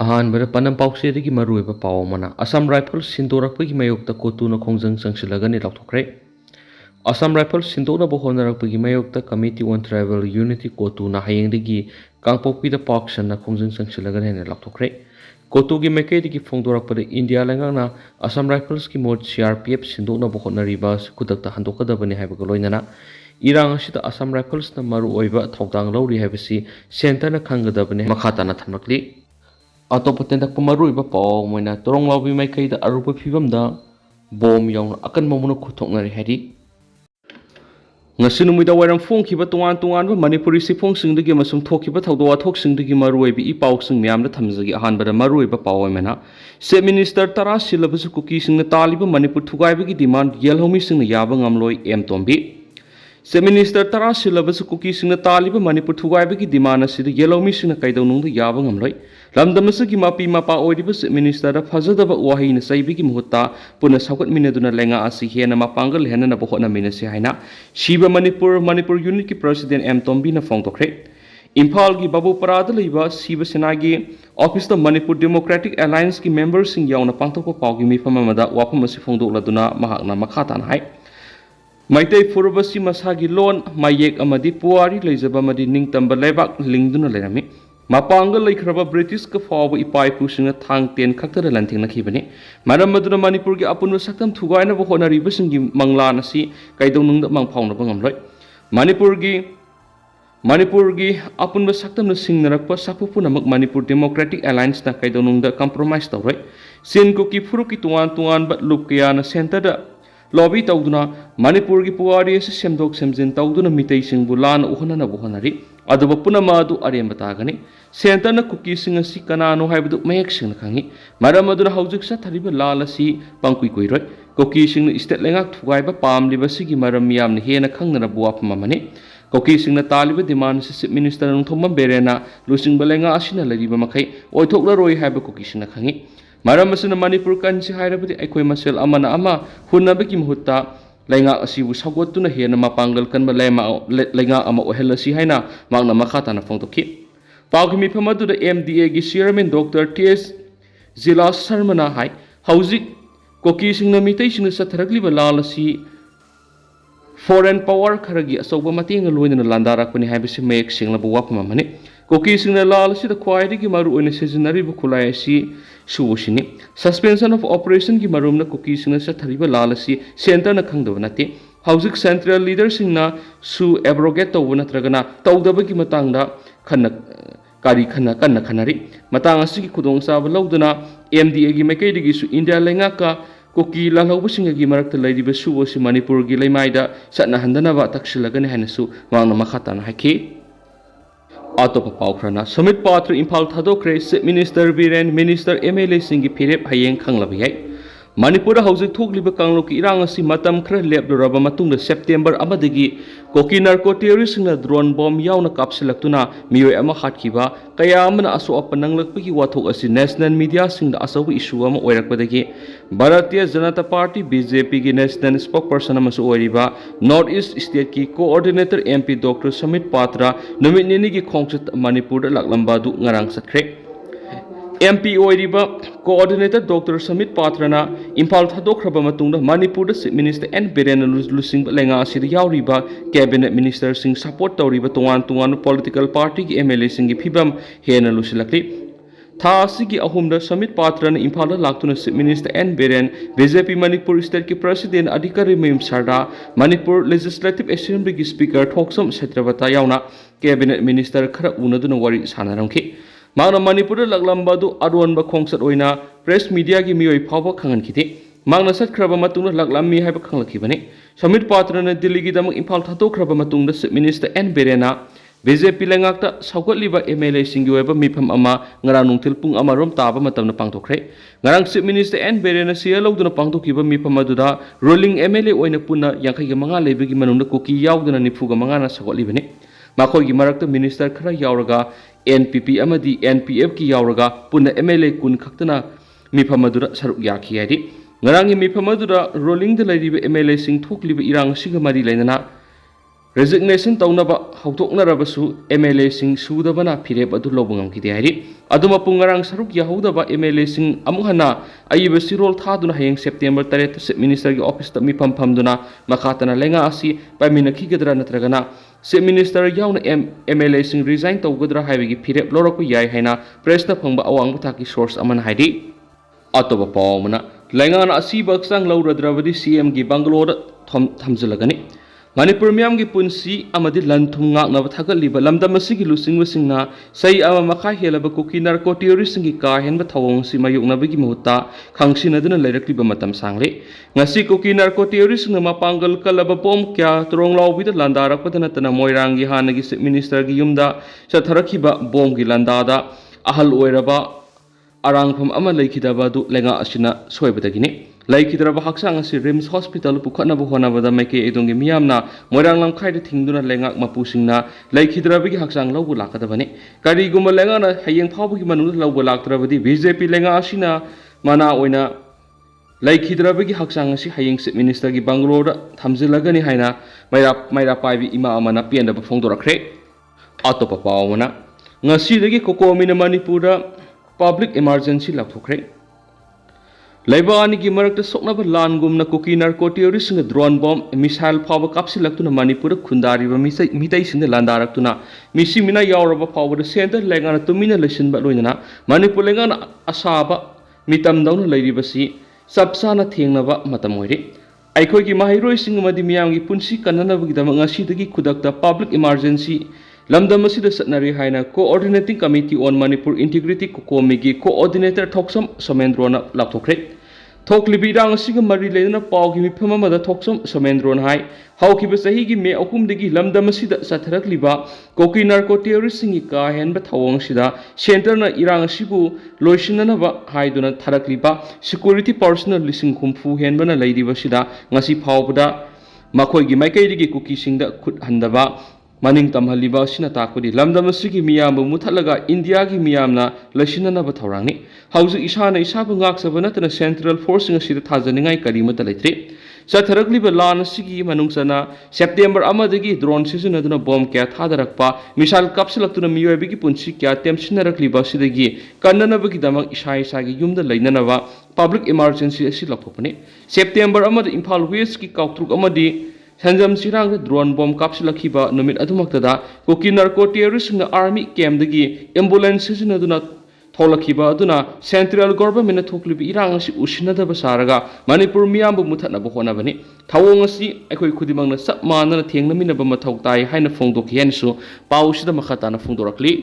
अहानबद पनम पाउसेदगी मरुएबा पाव मना असम राइफल सिंदोरकपगी मयोक्ता कोतुना खोंजंग संगसिलगनि लाउथोखरे असम राइफल सिंदोनबो होनरकपगी मयोक्ता कमिटी ऑन ट्राइबल यूनिटी कोतुना हयेंदगी कांगपोकपीदा पाक्सना खोंजंग संगसिलगनि हेना लाउथोखरे कोतुगी मैकेदगी फोंदोरकपद इंडिया लंगाना असम राइफल्स की मोड सीआरपीएफ सिंदोनबो होनरिबा खुदकता हंदोकदबनि हाइबगा लोइनना इरांग असिदा असम राइफल्सना मरुओइबा थौदांग लौरि हाइबसी सेंटरना खंगदबनि मखाताना थमकली अतोपतें तक मरुइबा पाव मोइना तोरंगलाउबी माइकैदा अरुप फिबमदा बॉम याउना अकन ममुना खुथोंगनरि हाइदि ngasi numida wairam phongkhiba tuan tuan ba manipuri sifong singdagi amasung thokhiba thawdo athok singdagi maruibi I paw sing myamna thamjagi ahanbada maruiba paw mena se minister tara silabus kuki singna taliba manipur thugaibagi demand yelhomi singna yaba ngamloi em tombi se minister tara silabus kuki singna taliba manipur thugaibagi demand asida yelhomi singna kaidonungda yaba ngamloi lamdamasagi mapi mapa oidiba se minister da phajadaba wahina saibigi muhutta puna sakat minaduna lenga asi hena mapangal hena na bohona minasi haina shiba manipur unit ki president M Tombi na phongtokre Imphal ki babu parada leiba shiba senagi office da manipur democratic alliance ki members sing yauna pangtokpa pawgi mifam amada wafam asi phongdokladuna mahakna makhatan hai Maitai furabasi masagi lon mayek amadi puari leijaba amadi ningtamba lebak lingduna lerami Mapanga laikraba British ka fawa ipai pusing thang ten khakta lanting na khibani maram maduna manipur gi apunwa saktam thugai na bo honari basingi mangla na si kaidong nung da mang phawna bangam loi manipur gi apunwa saktam na singnarak pa sapupu namak manipur democratic alliance na kaidong nung da compromise tawroi sin ko ki furu ki tuan ba lupkya na center da lobby tawduna manipur gi puari se semdok semjin tawduna mitei sing bulan uhana na bo honari aduba punama adu aremba tagani center na cookie sing asi kanano haibdu mayek sing na khangi maram aduna Haojik2 thariba lalasi pangkui kuiroi cookie sing state lengak thugaiba pamliba sigi maram yamna hena khangna buapma mani cookie sing na taliba demand se minister nung thomba berena lusing balenga asina lariba makai oithokla roi haiba cookie sing na khangi maram asuna manipur kansi hairabadi aikoi masel amana ama hunabaki muhutta lenga asibu sagotuna hena mapangal kan balema lenga ama ohelasi haina mangna makhata na phongtokhi pawgimi phamadu da MDA gi chairman Dr. TS Zila Sarmana hai Haojik koki singna mitai singna satharakli balalasi foreign power kharagi asoba matinga loina landarakle haibisi mek singla buwapma mani koki singna lalasi da khwaidi gi maru oina seasonary bu khulai asi suwusini suspension of operation ki marumna cookie singna sathariba lalasi center na khangdaba nate Haojik central leader singna su abrogate tawba natragana tawdaba ki matangda khanna kari khanna kanna khanari matang asigi khudong saba lawduna MDA gi maikaidigi su India lenga ka cookie lalhauba singagi marakta laidiba suwosi manipur gi leimaida satna handanaba taksilagani hanasu wangna makhata na haki Atop Paukrana, Summit Patra Impal Thadokre, Minister Biren, Minister MLA Singi Pirep Hayeng Kanglabi. Manipur Haojik2 liba Kangloki Irangasi Matam Kra Lep Raba Matung September Amadigi, Koki narco terrorist na drone bomb yauna kapsilaktuna, Mio Ama Hatkiba, Kayaman aso apananglakpiki watok asi national media sing the asaw issue ama oirakpadagi, Bharatiya Janata Party BJP ki national spokesperson amasu oiriba, North East State ki coordinator MP Dr. Samit Patra, numit nini ki khongsat Manipur laklambadu ngarang satkre. MP oiriba coordinator Dr. Samit Patrana Impal Thadokraba matungda Manipur Minister N Biren Lusing lenga asida yauriba cabinet minister sing support tawriba tuan political party ki MLA sing gi phibam hena lusilakli tha asigi ahumda Samit Patrana Impal laktuna minister N Biren BJP Manipur state ki president adhikari Mayum Sarda Manipur legislative assembly ki speaker Thoksam Setrabata yauna cabinet minister khara unaduna wari sanaramki Magna Manipur laglambadu adwan ba khongsat oina press media gi mioi phawa khangan khite magna sat khraba matungna laglammi haiba khanglaki bani Samit Patrana Delhi gi damak Impal thato khraba matungda minister N Berena BJP lengakta saukatliba MLA singi oiba mifam ama ngarang nungthil pung amarom taba matamna pangtokre ngarang minister N Berena sia lawduna pangtokiba mifam aduda ruling MLA oina punna yangkai gi manga lebigi manungda kuki yauduna nifuga manga na saukatliba ni Makoi gi marakta minister khara yauraga NPP amadi NPF ki yauraga punna MLA kun khaktana mifamadura saruk yakhi yadi ngarangi mifamadura rolling de laidiba MLA sing thokliba irang siga mari lainana resignation taunaba hautoknarabasu MLA sing sudabana phirep adu lobungam kidi hari aduma pungarang saruk yahudaba MLA sing amuhana ayiba sirol thaduna hayeng September 3 se minister gi office ta mi phamduna makhatana lenga asi pamina khigedra natragana se minister yauna MLA sing resign tawgadra haibigi phirep lorako yai haina press na phangba awang buthaki source aman haidi atoba pawmana lenga na asi baksang lauradravadi CM gi Bangalore thamjilagani Manipur miyam gi punsi amadi lanthum ngak na thagali ba lamdam asigi lusing wasingna sai ama makha helaba kuki narco terrorist gi ka hen ba thawong si mayuk na bagi muta khangsin aduna lairakli ba matam sangle ngasi kuki narco terrorist na mapangal kalaba bom kya Tronglaobi da landarak patana tana moirang gi hanagi minister gi yumda sa tharaki ba bom gi landada ahal oiraba arangpham ama laikhidaba du lenga asina soibadagini laikhidraba haksang asi rims hospital pukhatna bu honabada maike edongi miyamna moirang lamkhaida thingduna lengak mapusingna laikhidrabagi haksang lawbu lakadabani kariguma lenga na hayeng phawbugi manung lawbu laktrabadi BJP lenga asina mana oina laikhidrabagi haksang asi hayeng minister gi Bangalore thamjilagani haina maira paibi ima amana pienda ba phongdorakre atopa pawmana ngasidagi kokomina Manipura public emergency lakthokre Laibani ki marakta soknaba langum na kuki narco terrorist nga drone bomb missile phawa kapsilaktuna Manipur khundari ba mitai sinda landaraktuna misi mina yauraba phawa center lengana tumina lesinba loinana Manipur lengana asaba mitam dauna lairibasi sabsana thengnaba matam oire aikhoi ki mahairoi sing amadi miyam gi punsi kannanaba gidama ngasidagi khudakta public emergency lamdam asida satnari haina coordinating committee on Manipur integrity kokomigi coordinator thoksam somendrona lakthokre thoklibi rang asiga mari leina pawgi mifam amada thoksam somendron hai haukiba sahi gi me ahum degi lamdam asida satharakliba koki narco terrorist singi ka henba thawong sida center na irang asibu loisinana ba haiduna tharakliba security personnel lising khumfu henba na leidiba sida ngasi phawbada makhoi gi maikai degi kuki singda khut handaba maning tamhaliba sina takudi lamdam asigi miyam muthalaga India gi miyamna lashinana ba thawrangni hauju isana isabu ngak sabana tana central force ngasida thajaningai karimata leitri satharakli ba lan asigi manungsana September amadagi drone season aduna bomb kya thadarakpa misal kapsilaktuna miyoibigi punsi kya temsinarakli ba sidagi kannana bagi damak isa gi yumda leinana ba public emergency asi lakhopani September amad Imphal West ki kautruk amadi Sanjam sirang drone bomb kapsilakiba numit adumaktada koki narco terrorist na army camp dagi ambulance sinaduna tholakiba aduna central government thoklibi irang asi usinada basaraga Manipur miyam bu muthatna bu hona bani thawong asi akhoi khudimangna sapmana thengnaminaba mathau tai haina phongdoki hensu pausida makhatana phongdorakli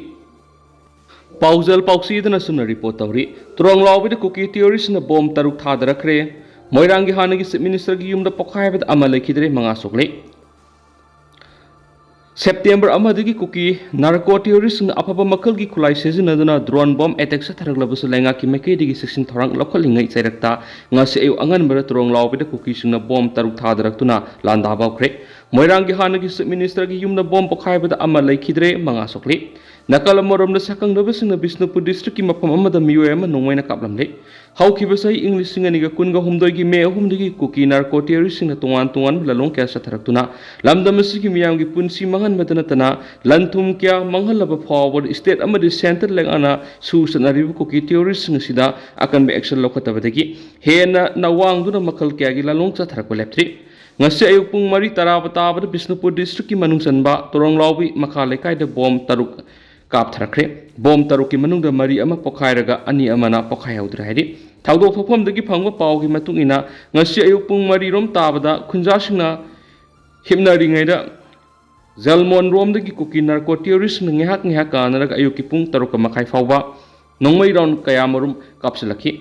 paujal pausidana sumna report tawri Tronglaobi de koki terrorist na bomb taruk thadarakre Moirangi hanagi minister gi yumda pokhaibat amala khidre manga sokle September amadagi kuki narco terrorist na apaba makal gi khulai sejinaduna drone bomb attack sa tharaglabusu lenga ki mekai digi section thorang lokholingai chairakta ngasi ayu angan bara Tronglaobi de kuki singna bomb taruk thadaraktuna landa bawkre Moirangi hanagi minister gi yumda bomb pokhaibat amala khidre manga sokle Nakala morom na sakang nabasing na Bisnupur district ki mapam amada miyoyama nongway na kaplamle haukiba sai English singaniga kunga humdoi gi me humdigi kuki narco terrorist na tungan lalong kya sa thaраktuna lamdam asigi miyam gi punsi mangan madana tana lanthum kya manghalaba forward state amadi center lengana su sanari kuki terrorist sida akan be action lokhatabadagi hena nawang duna makal kya gi lalong sa tharakko leptri ngasi ayuk pung mari tarabata Bisnupur district ki manung sanba Tronglaobi makale kai de bom taruk kap tharakre bom taruki manungda mari ama pokhairaga ani amana pokhai haudra haidi thawdok thopom dagi phangwa pawgi matungina ngasi ayuk pung mari rom tabada khunjasingna himnari ngaida zalmon rom dagi kuki narco terrorist ngehak kanaraga ayuki pung taruka makhai fawba nongmai round kayamarum kapsilaki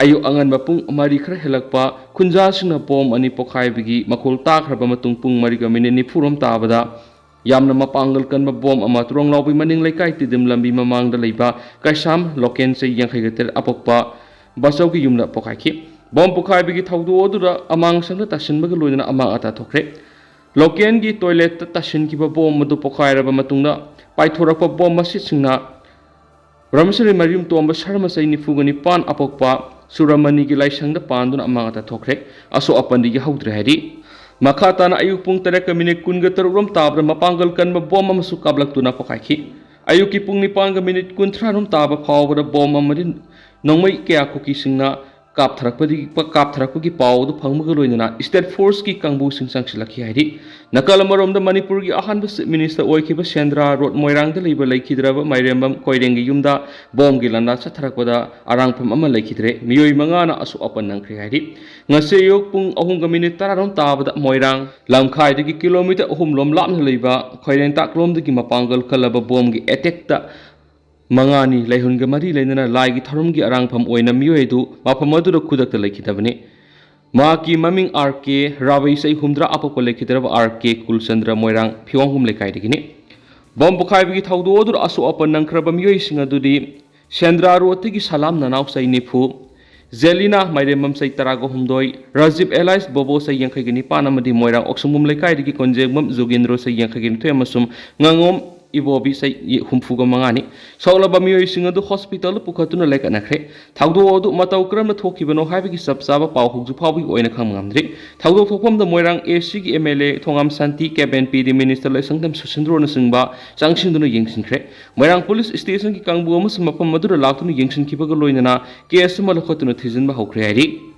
ayuk angan ba pung mari khara helakpa khunjasingna bom ani pokhai bigi makol takhraba matung pung mari ga minini furom tabada Yamna mapangal kan ma bom ama Tronglaobi maning laikai tidim lambi mamang da leiba kaisam loken se yang khaigater apokpa basau ki yumna pokhai bom pokhai bigi thawdu odura amang sangna tasin baga loina amang ata thokre loken gi toilet ta tasin ki ba bom madu pokhai raba matungna paithorakpa bom masit singna Ramsari Marium Tomba Sharma sai nifugani pan apokpa Suramani gi laisang da panduna amang ata thokre aso apandi gi haudre hari Makha tana ayuk pung terek minit kun ga tarum tabra mapanggal kan ma bom amasu kablak tuna pokaki ayuk ki pung ni pang minit kun thranum taba phawra bom amarin nongmai kya ko ki singna kap tharakpa ki paw du phangma loinana state force ki kangbu sing sangsilaki hairi nakal marom da manipur gi ahan minister oikiba sendra road moirang da leiba leikidraba mairembam koireng gi yumda bom gi landa chatharakpada arangpham ama leikidre miyoi manga na asu apan nangkri hairi ngase yok pung ahung ga minute tararom tabada moirang lamkhai dagi kilometer ahum lom lamna leiba koireng taklom dagi mapangal kalaba bom gi attack da Mangani laihun ga mari lainana lai gi tharum gi arang pham oina miyoi du mafam adu ro khudak ta lekhitabani ma ki maming RK Rabai sai humdra apopo lekhitaraba RK Kulchandra Moirang phiwang hum lekai digini bom bukhai bi thawdu odur asu apan nangkraba miyoi singa dudi Sendra roti gi salam nanaw sai nifu Zelina mairemam sai tarago humdoi Rajib Elias Bobo sai yang khagini panamadi Moirang oksumum lekai digi konjegmam Jogendro sai yang khagini themasum ngangom ibobi sai humfuga mangani sawlaba miyoi singadu hospital pukhatuna leka nakre thawdo odu mataw kram na thokibano haibigi sabsaba paw hugju phawbi oina khamngamdri thawdo thokpam da moirang AC gi MLA thongam santi cabinet PD minister lai sangdam susindro na singba changsinduna yengsinkre moirang police station ki kangbu amus mapam madura laktuna yengsinkibaga loinana case malakhatuna thijinba hokre hari